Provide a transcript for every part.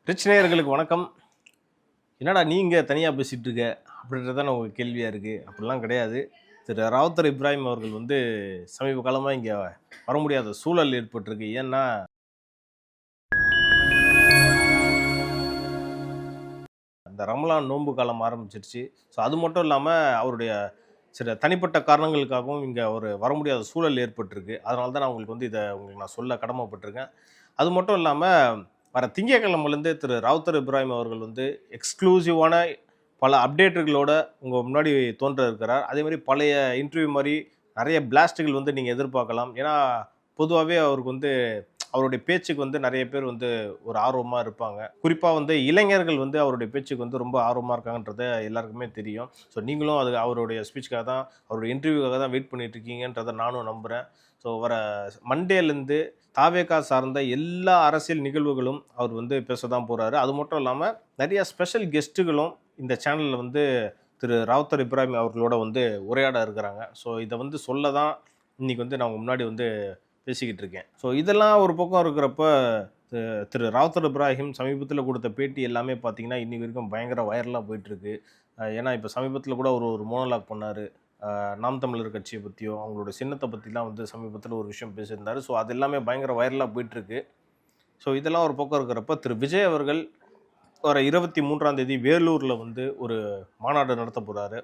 Rich நேயர்களுக்கு வணக்கம். என்னடா நீங்க தனியா பேசிட்டு இருக்க? அப்படின்றது தான் உங்க கேள்வியா இருக்கு. அப்படிலாம் கிடையாது. திரு ராவுத்தர் இப்ராஹிம் அவர்கள் சமீப காலமா இங்க வர முடியாத சூழல் ஏற்பட்டிருக்கு. ஏன்னா, இந்த ரமலான் நோன்பு காலம் ஆரம்பிச்சிருச்சு. ஸோ அது மட்டும் இல்லாம அவருடைய சில தனிப்பட்ட காரணங்களுக்காகவும் இங்க ஒரு வர முடியாத சூழல் ஏற்பட்டிருக்கு. அதனால தான் நான் உங்களுக்கு நான் சொல்ல கடமைப்பட்டிருக்கேன். அது மட்டும் இல்லாம வர திங்கட்கிழமைலேருந்து திரு ராவுத்தர் இப்ராஹிம் அவர்கள் எக்ஸ்க்ளூசிவான பல அப்டேட்டுகளோட உங்க முன்னாடி தோன்ற இருக்கிறார். அதேமாரி பழைய இன்டர்வியூ மாரி நெறைய பிளாஸ்ட்டுகள் நீங்க எதிர்பார்க்கலாம். ஏன்னா, பொதுவாவே அவருடைய பேச்சுக்கு நெறைய பேர் ஒரு ஆர்வமா இருப்பாங்க. குறிப்பா இளைஞர்கள் அவருடைய பேச்சுக்கு ரொம்ப ஆர்வமா இருக்காங்கன்றது எல்லாருக்குமே தெரியும். ஸோ நீங்களும் அவருடைய ஸ்பீச்சுக்காக தான், அவருடைய இன்டர்வியூக்காக தான் வெயிட் பண்ணிட்டு இருக்கீங்கன்றத நானும் நம்புறேன். ஸோ வர மண்டேலேருந்து தாவேகா சார்ந்த எல்லா அரசியல் நிகழ்வுகளும் அவர் பேச தான் போறாரு. அது மட்டும் இல்லாம நெறைய ஸ்பெஷல் கெஸ்ட்டுகளும் இந்த சேனல்ல திரு ராவுத்தர் இப்ராஹிம் அவர்களோட உரையாட இருக்கிறாங்க. ஸோ இத சொல்ல தான் இன்னைக்கு நான் உங்க முன்னாடி பேசிக்கிட்டு இருக்கேன். ஸோ இதெல்லாம் ஒரு பக்கம் இருக்கிறப்ப, திரு ராவுத்தர் இப்ராஹிம் சமீபத்தில குடுத்த பேட்டி எல்லாமே பார்த்தீங்கன்னா, இன்னி வரைக்கும் பயங்கர வைரலா போயிட்டுருக்கு. ஏன்னா, இப்ப சமீபத்தில கூட ஒரு ஒரு மோனோலாக் பண்ணாரு. நாம் தமிழர் கட்சிய பத்தியும், அவங்களோட சின்னத்த பத்திலாம் சமீபத்தில ஒரு விஷயம் பேசியிருந்தாரு. ஸோ அது எல்லாமே பயங்கர வைரலா போயிட்டுருக்கு. ஸோ இதெல்லாம் ஒரு பக்கம் இருக்கிறப்ப, திரு விஜய் அவர்கள் வர 23ஆம் தேதி வேலூர்ல ஒரு மாநாடு நடத்த போறாரு.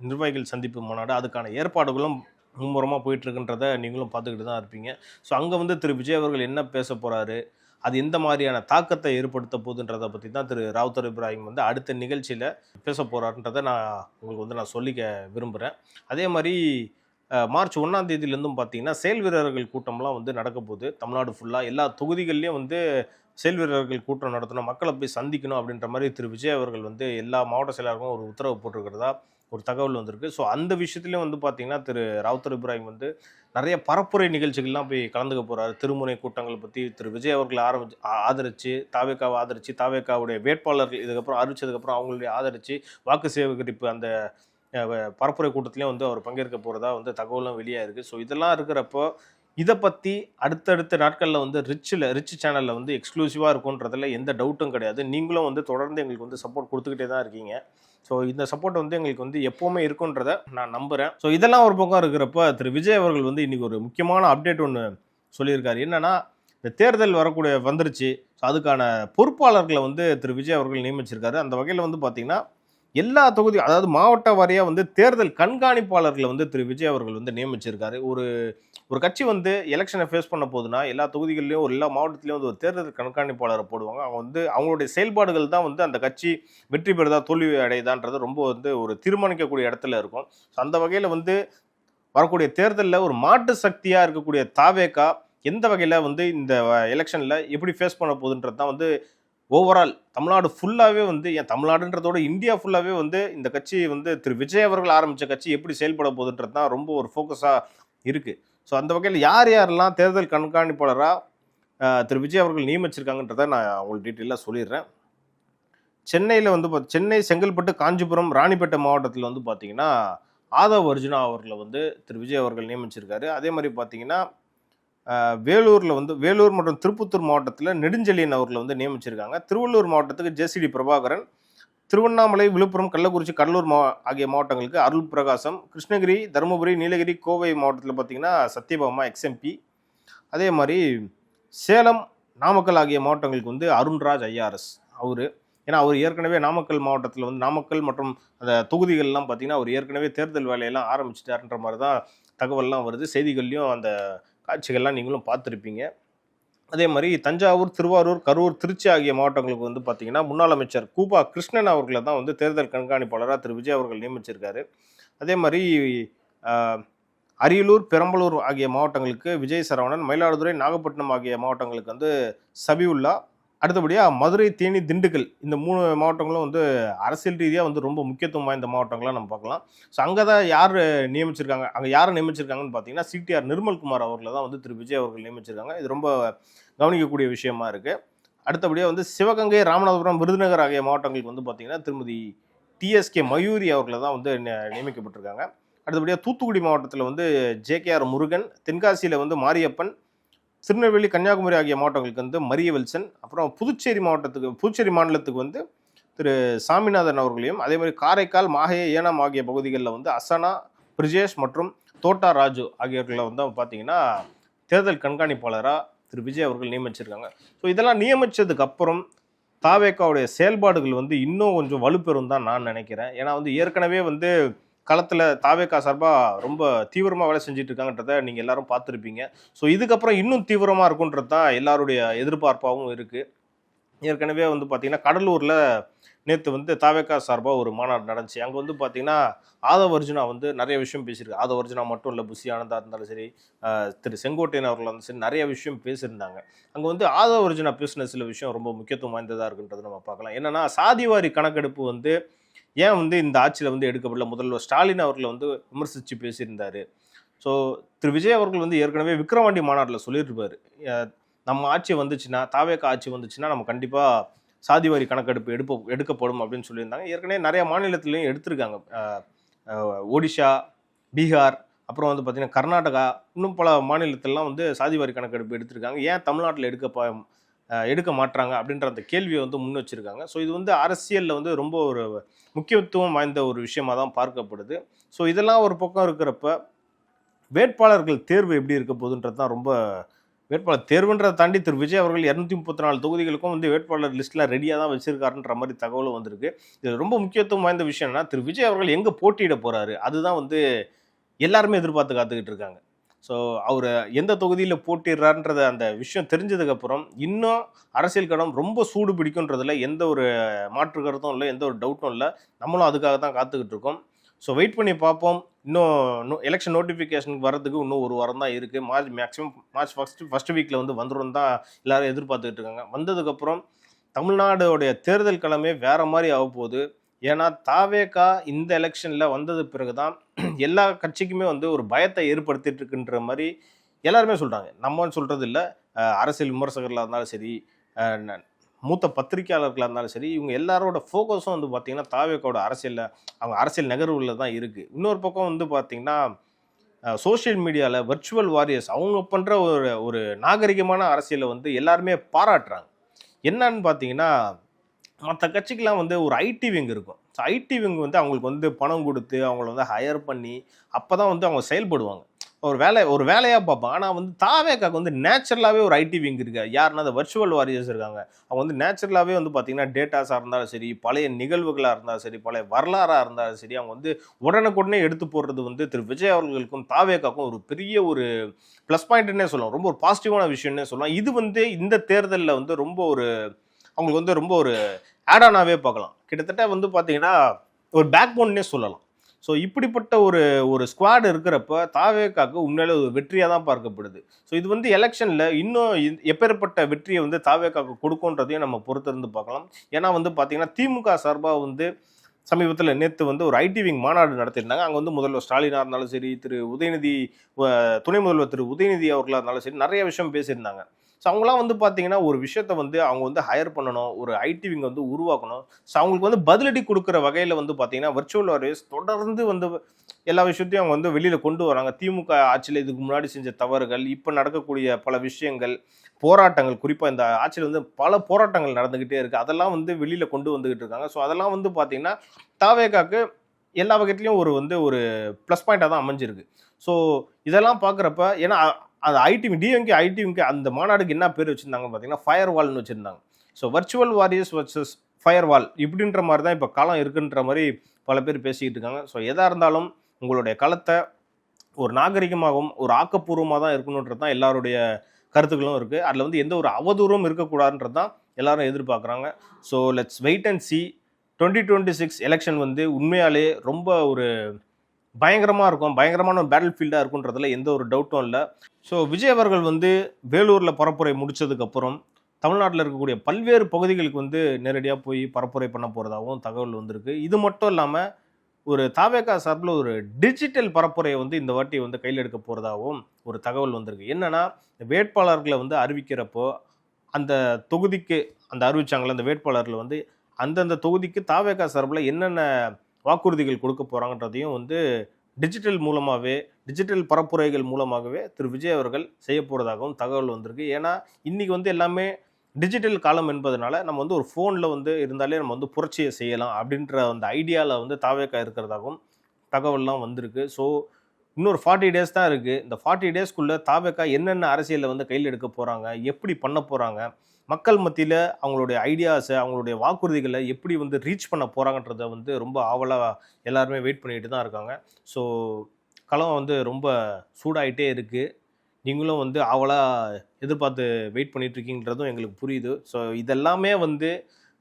நிர்வாகிகள் சந்திப்பு மாநாடு. அதுக்கான ஏற்பாடுகளும் மும்முரமா போயிட்டுருக்குன்றத நீங்களும் பார்த்துக்கிட்டு தான் இருப்பீங்க. ஸோ அங்க திரு விஜய் அவர்கள் என்ன பேச போறாரு? அது எந்த மாதிரியான தாக்கத்தை ஏற்படுத்த போகுதுன்றத பத்தி தான் திரு ராவுத்தர் இப்ராஹிம் அடுத்த நிகழ்ச்சியில பேச போறாருன்றத நான் உங்களுக்கு நான் சொல்லிக்க விரும்புறேன். அதே மாரி மார்ச் 1ஆம் தேதியிலேருந்தும் பார்த்தீங்கன்னா, செயல் வீரர்கள் கூட்டம்லாம் நடக்க போகுது. தமிழ்நாடு ஃபுல்லா எல்லா தொகுதிகள்லயும் செயல் வீரர்கள் கூட்டம் நடத்தணும், மக்கள போய் சந்திக்கணும் அப்படின்ற மாரி திரு விஜய் அவர்கள் எல்லா மாவட்ட செயலாளருக்கும் ஒரு உத்தரவு போட்டிருக்கிறதா ஒரு தகவல் வந்திருக்கு. ஸோ அந்த விஷயத்திலயும் பார்த்தீங்கன்னா, திரு ராவுத்தர் இப்ராஹிம் நெறைய பரப்புரை நிகழ்ச்சிகள்லாம் போய் கலந்துக்க போறாரு. திருமுனை கூட்டங்கள் பத்தி திரு விஜய் அவர்கள ஆதரிச்சு, தாவேகாவ ஆதரிச்சு, தாவேகாவுடைய வேட்பாளர்கள் இதுக்கப்புறம் அறிவிச்சதுக்கப்புறம் அவங்களுடைய ஆதரிச்சு, வாக்கு சேகரிப்பு அந்த பரப்புரை கூட்டத்திலயும் அவர் பங்கேற்க போறதா தகவலும் வெளியாயிருக்கு. ஸோ இதெல்லாம் இருக்கிறப்போ, இத பத்தி அடுத்தடுத்த நாட்கள்ல ரிச் சேனல்ல எக்ஸ்க்ளூசிவா இருக்கும்ன்றதுல எந்த டவுட்டும் கிடையாது. நீங்களும் தொடர்ந்து எங்களுக்கு சப்போர்ட் குடுத்துக்கிட்டே தான் இருக்கீங்க. ஸோ இந்த சப்போர்ட் எங்களுக்கு எப்பவுமே இருக்குன்றத நான் நம்புறேன். ஸோ இதெல்லாம் ஒரு பக்கம் இருக்கிறப்ப, திரு விஜய் அவர்கள் இன்னைக்கு ஒரு முக்கியமான அப்டேட் ஒண்ணு சொல்லியிருக்காரு. என்னன்னா, இந்த தேர்தல் வந்துருச்சு. ஸோ அதுக்கான பொறுப்பாளர்கள திரு விஜய் அவர்கள் நியமிச்சிருக்காரு. அந்த வகையில பார்த்தீங்கன்னா, எல்லா தொகுதி அதாவது மாவட்ட வாரியா தேர்தல் கண்காணிப்பாளர்கள திரு விஜய் அவர்கள் நியமிச்சிருக்காரு. ஒரு ஒரு கட்சி எலெக்ஷனை ஃபேஸ் பண்ண போகுதுன்னா, எல்லா தொகுதிகள்லயும் எல்லா மாவட்டத்திலயும் ஒரு தேர்தல் கண்காணிப்பாளரை போடுவாங்க. அவங்க அவங்களுடைய செயல்பாடுகள் தான் அந்த கட்சி வெற்றி பெறுதா, தோல்வி அடையுதான்றது ரொம்ப ஒரு தீர்மானிக்கக்கூடிய இடத்துல இருக்கும். ஸோ அந்த வகையில வரக்கூடிய தேர்தல்ல ஒரு மாற்று சக்தியா இருக்கக்கூடிய தாவேகா எந்த வகையில இந்த எலெக்ஷன்ல எப்படி ஃபேஸ் பண்ண போகுதுன்றது தான் ஓவரால் தமிழ்நாடு ஃபுல்லாவே ஏன் தமிழ்நாடுன்றதோட இந்தியா ஃபுல்லாவே இந்த கட்சி திரு விஜய் அவர்கள் ஆரம்பிச்ச கட்சி எப்படி செயல்பட போகுதுன்றது தான் ரொம்ப ஒரு ஃபோக்கஸா இருக்கு. ஸோ அந்த வகையில் யார் யாரெல்லாம் தேர்தல் கண்காணிப்பாளரா திரு விஜய் அவர்கள் நியமிச்சிருக்காங்கன்றதை நான் உங்களுக்கு டீட்டெயிலாக சொல்லிடுறேன். சென்னையில் சென்னை, செங்கல்பட்டு, காஞ்சிபுரம், ராணிப்பேட்டை மாவட்டத்தில் பார்த்தீங்கன்னா, ஆதவ் அர்ஜுனா அவர்களை திரு விஜய் அவர்கள் நியமிச்சிருக்காரு. அதே மாதிரி பார்த்தீங்கன்னா, வேலூரில் வேலூர் மற்றும் திருப்பத்தூர் மாவட்டத்தில் நெடுஞ்செழியன் அவர்களை நியமிச்சிருக்காங்க. திருவள்ளூர் மாவட்டத்துக்கு ஜேசிடி பிரபாகரன், திருவண்ணாமலை, விழுப்புரம், கள்ளக்குறிச்சி, கடலூர் ஆகிய மாவட்டங்களுக்கு அருள் பிரகாசம், கிருஷ்ணகிரி, தருமபுரி, நீலகிரி, கோவை மாவட்டத்தில் பார்த்தீங்கன்னா சத்யபாமா எக்ஸ்எம்பி, அதே மாதிரி சேலம், நாமக்கல் ஆகிய மாவட்டங்களுக்கு அருண்ராஜ் ஐஆர்எஸ் அவரு. ஏன்னா அவர் ஏற்கனவே நாமக்கல் மாவட்டத்தில் நாமக்கல் மற்றும் அந்த தொகுதிகள்லாம் பார்த்தீங்கன்னா அவர் ஏற்கனவே தேர்தல் வேலையெல்லாம் ஆரம்பிச்சிட்டாருன்ற மாதிரி தான் தகவல்லாம் வருது. செய்திகள்லையும் அந்த காட்சிகள்லாம் நீங்களும் பார்த்துருப்பீங்க. அதே மாதிரி தஞ்சாவூர், திருவாரூர், கரூர், திருச்சி ஆகிய மாவட்டங்களுக்கு பார்த்தீங்கன்னா முன்னாள் அமைச்சர் கூபா கிருஷ்ணன் அவர்களை தான் தேர்தல் கண்காணிப்பாளராக திரு விஜய் அவர்கள் நியமிச்சிருக்காரு. அதே மாதிரி அரியலூர், பெரம்பலூர் ஆகிய மாவட்டங்களுக்கு விஜய் சரவணன், மயிலாடுதுறை, நாகப்பட்டினம் ஆகிய மாவட்டங்களுக்கு சபியுல்லா, அடுத்தபடியாக மதுரை, தேனி, திண்டுக்கல் இந்த 3 மாவட்டங்களும் அரசியல் ரீதியாக ரொம்ப முக்கியத்துவம் வாய்ந்த மாவட்டங்களாக நம்ம பார்க்கலாம். ஸோ அங்கே தான் யார் நியமிச்சிருக்காங்க, அங்கே யாரை நியமிச்சிருக்காங்கன்னு பார்த்தீங்கன்னா சிடிஆர் நிர்மல்குமார் அவர்களை தான் திரு விஜய் அவர்கள் நியமிச்சிருக்காங்க. இது ரொம்ப கவனிக்கக்கூடிய விஷயமா இருக்குது. அடுத்தபடியாக சிவகங்கை, ராமநாதபுரம், விருதுநகர் ஆகிய மாவட்டங்களுக்கு பார்த்தீங்கன்னா திருமதி டிஎஸ்கே மயூரி அவர்களை தான் நியமிக்கப்பட்டிருக்காங்க. அடுத்தபடியாக தூத்துக்குடி மாவட்டத்தில் ஜேகேஆர் முருகன், தென்காசியில் மாரியப்பன், திருநெல்வேலி, கன்னியாகுமரி ஆகிய மாவட்டங்களுக்கு வந்து மரிய வில்சன், அப்புறம் புதுச்சேரி மாநிலத்துக்கு வந்து திரு சாமிநாதன் அவர்களையும், அதே மாதிரி காரைக்கால், மாஹே, ஏனாம் ஆகிய பகுதிகளில் வந்து அசனா, பிரிஜேஷ் மற்றும் தோட்டா ராஜு ஆகியோர்களை வந்து பார்த்தீங்கன்னா தேர்தல் கண்காணிப்பாளராக திரு விஜய் அவர்கள் நியமிச்சிருக்காங்க. ஸோ இதெல்லாம் நியமித்ததுக்கு அப்புறம் தாவேக்காவுடைய செயல்பாடுகள் வந்து இன்னும் கொஞ்சம் வலுப்பெறும் தான் நான் நினைக்கிறேன். ஏன்னா வந்து ஏற்கனவே வந்து களத்தில் தாவேக்கா சார்பாக ரொம்ப தீவிரமாக வேலை செஞ்சுட்டு இருக்காங்கன்றத நீங்கள் எல்லாரும் பார்த்துருப்பீங்க. ஸோ இதுக்கப்புறம் இன்னும் தீவிரமாக இருக்குன்றது தான் எல்லாருடைய எதிர்பார்ப்பாகவும் இருக்குது. ஏற்கனவே வந்து பார்த்தீங்கன்னா கடலூரில் நேற்று வந்து தாவேக்கா சார்பாக ஒரு மாநாடு நடந்துச்சு. அங்கே வந்து பார்த்தீங்கன்னா ஆதவ அர்ஜுனா வந்து நிறைய விஷயம் பேசியிருக்கு. ஆதவ அர்ஜுனா மட்டும் இல்லை, புஷி ஆனந்தா இருந்தாலும் சரி, திரு செங்கோட்டையன் அவர்கள் வந்து சரி, நிறைய விஷயம் பேசியிருந்தாங்க. அங்கே வந்து ஆதவ அர்ஜுனா பேசின சில விஷயம் ரொம்ப முக்கியத்துவம் வாய்ந்ததாக இருக்குன்றது நம்ம பார்க்கலாம். என்னன்னா சாதிவாரி கணக்கெடுப்பு வந்து ஏன் வந்து இந்த ஆட்சியில் வந்து எடுக்கப்படல, முதல்வர் ஸ்டாலின் அவர்களை வந்து விமர்சித்து பேசியிருந்தாரு. ஸோ திரு விஜய் அவர்கள் வந்து ஏற்கனவே விக்கிரவாண்டி மாநாட்டில் சொல்லியிருப்பாரு, நம்ம ஆட்சி வந்துச்சுன்னா, தாவேக்கா ஆட்சி வந்துச்சுன்னா நம்ம கண்டிப்பாக சாதிவாரி கணக்கெடுப்பு எடுக்கப்படும் அப்படின்னு சொல்லியிருந்தாங்க. ஏற்கனவே நிறைய மாநிலத்திலையும் எடுத்திருக்காங்க. ஒடிஷா, பீகார், அப்புறம் வந்து பார்த்தீங்கன்னா கர்நாடகா, இன்னும் பல மாநிலத்திலலாம் வந்து சாதிவாரி கணக்கெடுப்பு எடுத்திருக்காங்க. ஏன் தமிழ்நாட்டில் எடுக்க மாட்றாங்க அப்படின்ற அந்த கேள்வியை வந்து முன் வச்சிருக்காங்க. ஸோ இது வந்து அரசியலில் வந்து ரொம்ப ஒரு முக்கியத்துவம் வாய்ந்த ஒரு விஷயமா தான் பார்க்கப்படுது. ஸோ இதெல்லாம் ஒரு பக்கம் இருக்கிறப்ப வேட்பாளர்கள் தேர்வு எப்படி இருக்க போகுதுன்றது தான் ரொம்ப வேட்பாளர் தேர்வுன்றதை தாண்டி திரு விஜய் அவர்கள் 234 தொகுதிகளுக்கும் வந்து வேட்பாளர் லிஸ்ட்லாம் ரெடியாக தான் வச்சிருக்காருன்ற மாதிரி தகவலும் வந்திருக்கு. இது ரொம்ப முக்கியத்துவம் வாய்ந்த விஷயம்னா திரு விஜய் அவர்கள் எங்கே போட்டியிட போறாரு அதுதான் வந்து எல்லாருமே எதிர்பார்த்து காத்துக்கிட்டு இருக்காங்க. ஸோ அவர் எந்த தொகுதியில் போட்டிடுறாருன்றத அந்த விஷயம் தெரிஞ்சதுக்கப்புறம் இன்னும் அரசியல் களம் ரொம்ப சூடு பிடிக்குன்றதுல எந்த ஒரு மாற்று கருத்தும் இல்லை, எந்த ஒரு டவுட்டும் இல்லை. நம்மளும் அதுக்காக தான் காத்துக்கிட்டு இருக்கோம். ஸோ வெயிட் பண்ணி பார்ப்போம். இன்னும் எலெக்ஷன் நோட்டிஃபிகேஷனுக்கு வரதுக்கு இன்னும் ஒரு வாரம் தான் இருக்குது. மார்ச் ஃபர்ஸ்ட் வீக்கில் வந்து வந்துடும் தான் எல்லாரும் எதிர்பார்த்துக்கிட்டு இருக்காங்க. வந்ததுக்கப்புறம் தமிழ்நாடுடைய தேர்தல் களமே வேற மாதிரி ஆக போகுது. ஏன்னா தாவேகா இந்த எலெக்ஷனில் வந்தது பிறகு தான் எல்லா கட்சிக்குமே வந்து ஒரு பயத்தை ஏற்படுத்திட்டு இருக்குன்ற மாதிரி எல்லாருமே சொல்கிறாங்க. நம்ம சொல்கிறது இல்லை, அரசியல் விமர்சகர்களாக இருந்தாலும் சரி, மூத்த பத்திரிகையாளர்களாக இருந்தாலும் சரி, இவங்க எல்லாரோட ஃபோக்கஸும் வந்து பார்த்திங்கன்னா தாவேக்காவோட அரசியலில், அவங்க அரசியல் நகர்வுகளில் தான் இருக்குது. இன்னொரு பக்கம் வந்து பார்த்திங்கன்னா சோஷியல் மீடியாவில் வர்ச்சுவல் வாரியர்ஸ் அவங்க பண்ணுற ஒரு நாகரிகமான அரசியலை வந்து எல்லாருமே பாராட்டுறாங்க. என்னன்னு பார்த்தீங்கன்னா மற்ற கட்சிக்கெலாம் வந்து ஒரு ஐடி விங் இருக்கும். ஸோ ஐடி விங் வந்து அவங்களுக்கு வந்து பணம் கொடுத்து அவங்கள வந்து ஹையர் பண்ணி அப்போ தான் வந்து அவங்க செயல்படுவாங்க, ஒரு வேலையாக பார்ப்பாங்க. ஆனால் வந்து தாவேக்காக்கு வந்து நேச்சுரலாகவே ஒரு ஐடி விங் இருக்கு. யாருன்னா அந்த வர்ச்சுவல் வாரியர்ஸ் இருக்காங்க. அவங்க வந்து நேச்சுரலாகவே வந்து பார்த்திங்கன்னா டேட்டாஸாக இருந்தாலும் சரி, பழைய நிகழ்வுகளாக இருந்தாலும் சரி, பழைய வரலாறாக இருந்தாலும் சரி, அவங்க வந்து உடனுக்குடனே எடுத்து போடுறது வந்து திரு விஜய் அவர்களுக்கும் தாவேக்காக்கும் ஒரு பெரிய ஒரு ப்ளஸ் பாயிண்ட்னே சொல்லலாம். ரொம்ப ஒரு பாசிட்டிவான விஷயம்னே சொல்லலாம். இது வந்து இந்த தேர்தலில் வந்து ரொம்ப ஒரு அவங்களுக்கு வந்து ரொம்ப ஒரு ஆடானாவே பார்க்கலாம். கிட்டத்தட்ட வந்து பார்த்தீங்கன்னா ஒரு பேக் போன்னே சொல்லலாம். ஸோ இப்படிப்பட்ட ஒரு ஸ்குவாட் இருக்கிறப்ப தாவேக்காக்கு உண்மையிலே ஒரு வெற்றியாக தான் பார்க்கப்படுது. ஸோ இது வந்து எலெக்ஷனில் இன்னும் எப்பேற்பட்ட வெற்றியை வந்து தாவேக்காக்கு கொடுக்குன்றதையும் நம்ம பொறுத்திருந்து பார்க்கலாம். ஏன்னா வந்து பார்த்தீங்கன்னா திமுக சார்பாக வந்து சமீபத்தில் நேற்று வந்து ஒரு ஐடி விங் மாநாடு நடத்தியிருந்தாங்க. அங்கே வந்து முதல்வர் ஸ்டாலினாக இருந்தாலும் சரி, துணை முதல்வர் திரு உதயநிதி அவர்களாக இருந்தாலும் சரி, நிறைய விஷயம் பேசியிருந்தாங்க. ஸோ அவங்களாம் வந்து பார்த்தீங்கன்னா ஒரு விஷயத்த வந்து அவங்க வந்து ஹையர் பண்ணணும், ஒரு ஐடி விங் வந்து உருவாக்கணும். ஸோ அவங்களுக்கு வந்து பதிலடி கொடுக்குற வகையில் வந்து பார்த்தீங்கன்னா வர்ச்சுவல் வாரியர்ஸ் தொடர்ந்து வந்து எல்லா விஷயத்தையும் அவங்க வந்து வெளியில் கொண்டு வராங்க. திமுக ஆட்சியில் இதுக்கு முன்னாடி செஞ்ச தவறுகள், இப்போ நடக்கக்கூடிய பல விஷயங்கள், போராட்டங்கள், குறிப்பாக இந்த ஆட்சியில் வந்து பல போராட்டங்கள் நடந்துக்கிட்டே இருக்குது, அதெல்லாம் வந்து வெளியில் கொண்டு வந்துக்கிட்டு இருக்காங்க. ஸோ அதெல்லாம் வந்து பார்த்தீங்கன்னா தாவேக்காக்கு எல்லா வகையிலையும் ஒரு ப்ளஸ் பாயிண்டாக தான் அமைஞ்சிருக்கு. ஸோ இதெல்லாம் பார்க்குறப்ப ஏன்னா அது டிஎம்கே ஐடிவிங்க்கு அந்த மாநாடுக்கு என்ன பேர் வச்சுருந்தாங்க பார்த்தீங்கன்னா ஃபயர் வால்னு வச்சுருந்தாங்க. So virtual warriors versus fire wall இப்படின்ற மாதிரி தான் இப்போ களம் இருக்குன்ற மாதிரி பல பேர் பேசிக்கிட்டு இருக்காங்க. ஸோ எதாக இருந்தாலும் உங்களுடைய களத்தை ஒரு நாகரிகமாகவும் ஒரு ஆக்கப்பூர்வமாக தான் இருக்கணுன்றது தான் எல்லாருடைய கருத்துக்களும் இருக்குது. அதில் வந்து எந்த ஒரு அவதூறும் இருக்கக்கூடாதுன்றது தான் எல்லாரும் எதிர்பார்க்குறாங்க. So let's wait and see. 2026 election வந்து உண்மையாலே ரொம்ப ஒரு பயங்கரமாக இருக்கும், பயங்கரமான ஒரு பேட்டில் ஃபீல்டாக இருக்குன்றதுல எந்த ஒரு டவுட்டும் இல்லை. ஸோ விஜய் அவர்கள் வந்து வேலூரில் பரப்புரை முடித்ததுக்கப்புறம் தமிழ்நாட்டில் இருக்கக்கூடிய பல்வேறு பகுதிகளுக்கு வந்து நேரடியாக போய் பரப்புரை பண்ண போகிறதாகவும் தகவல் வந்திருக்கு. இது மட்டும் இல்லாமல் ஒரு தாவேகா சார்பில் ஒரு டிஜிட்டல் பரப்புரையை வந்து இந்த வாட்டி வந்து கையில் எடுக்க போகிறதாகவும் ஒரு தகவல் வந்திருக்கு. என்னன்னா வேட்பாளர்களை வந்து அறிவிக்கிறப்போ அந்த தொகுதிக்கு அந்த அறிவிச்சாங்களே அந்த வேட்பாளர்கள் வந்து அந்தந்த தொகுதிக்கு தாவேகா சார்பில் என்னென்ன வாக்குறுதிகள் கொடுக்க போகிறாங்கன்றதையும் வந்து டிஜிட்டல் மூலமாகவே டிஜிட்டல் பரப்புரைகள் மூலமாகவே திரு விஜய் அவர்கள் செய்ய போகிறதாகவும் தகவல் வந்திருக்கு. ஏன்னா இன்றைக்கி வந்து எல்லாமே டிஜிட்டல் காலம் என்பதனால நம்ம வந்து ஒரு ஃபோனில் வந்து இருந்தாலே நம்ம வந்து புரட்சியை செய்யலாம் அப்படின்ற அந்த ஐடியாவில் வந்து தாவேக்கா இருக்கிறதாகவும் தகவல்லாம் வந்திருக்கு. ஸோ இன்னொரு 40 டேஸ் தான் இருக்குது. இந்த 40 டேஸ்க்குள்ளே தாவேக்கா என்னென்ன அரசியலில் வந்து கையில் எடுக்க போகிறாங்க, எப்படி பண்ண போகிறாங்க, மக்கள் மத்தியில் அவங்களுடைய ஐடியாஸை அவங்களுடைய வாக்குறுதிகளை எப்படி வந்து ரீச் பண்ண போகிறாங்கன்றத வந்து ரொம்ப ஆவலாக எல்லாருமே வெயிட் பண்ணிட்டு தான் இருக்காங்க. ஸோ களம் வந்து ரொம்ப சூடாயிட்டே இருக்குது. நீங்களும் வந்து ஆவலாக எதிர்பார்த்து வெயிட் பண்ணிகிட்ருக்கீங்கன்றதும் எங்களுக்கு புரியுது. ஸோ இதெல்லாமே வந்து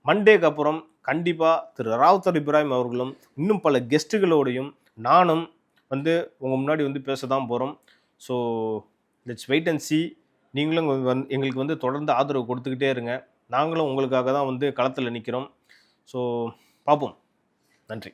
மண்டேக்கு அப்புறம் கண்டிப்பாக திரு ராவுத்தர் இப்ராஹிம் அவர்களும் இன்னும் பல கெஸ்ட்டுகளோடையும் நானும் வந்து உங்கள் முன்னாடி வந்து பேச தான் போகிறோம். So let's wait and see. நீங்களும் எங்களுக்கு வந்து தொடர்ந்து ஆதரவு கொடுத்துக்கிட்டே இருங்க. நாங்களும் உங்களுக்காக தான் வந்து களத்தில் நிற்கிறோம். ஸோ பார்ப்போம். நன்றி.